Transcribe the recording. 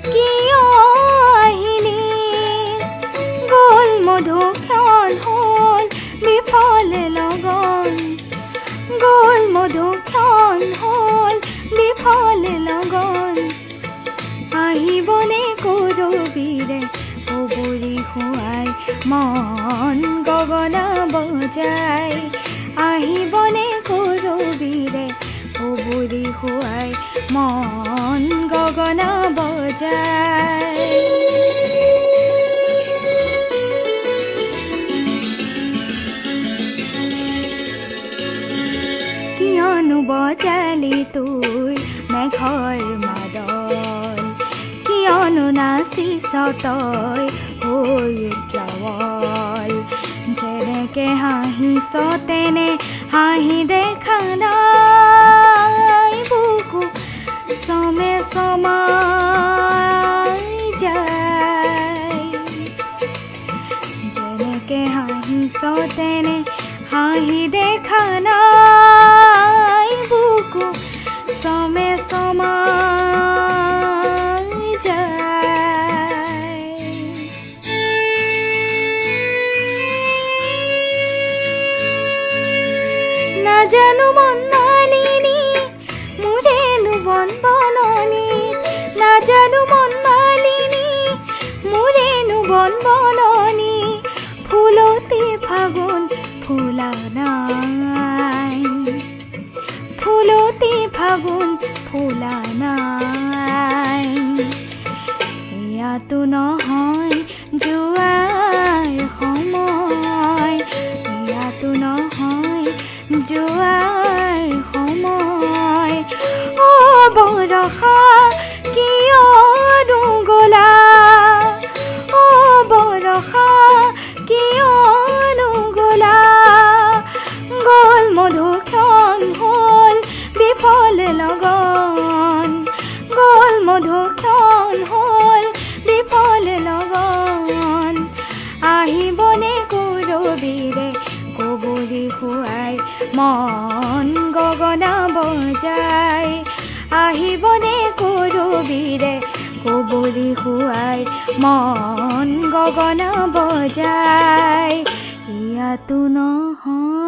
কিয় আহিলি গ'ল মধুক্ষণ হ'ল বিফল লগন গ'ল মধুক্ষণ হ'ল বিফল লগন আহিবনে কৰবীৰে কবৰী শুৱাই মন গগনা বজাই আহিবনে কৰবীৰে কবৰী শুৱাই মন গগনা বজাই কিয়নো বজালি তোৰ মেঘৰ মাদল কিয়নো নাচিছ তই হৈ উজ্জ্বল যেনেকে হাঁহিছ তেনে হাঁহি দেখা নাই বুকু চমে চমাই যায় যেনেকে হাঁহিছ তেনে হাঁহি দেখা নাই বুকু চমে চমাই যায় নাজানো মন মালিনী মোৰেনো বন বননি নাজানো মন মালিনী মোৰেনো বন বননি ফুলতে ফাগুন ফুলা নাই ফুলতে ফাগুন ফুলা নাই ইয়াতো নহয় যোৱাৰ সময় ইয়াতো নহয় যোৱাৰ সময় অ বৰষা কিয় গ'লা অ বৰষা কিয় গ'লা গ'ল মধুক্ষণ হ'ল বিফল লগন গ'ল মধুক্ষণ হ'ল বিফল লগন আহিবনে কৰবীৰে কবৰী শুৱাই মন গগনা বজাই আহিবনে কৰবীৰে কবৰী শুৱাই মন গগনা বজাই ইয়াতো নহয়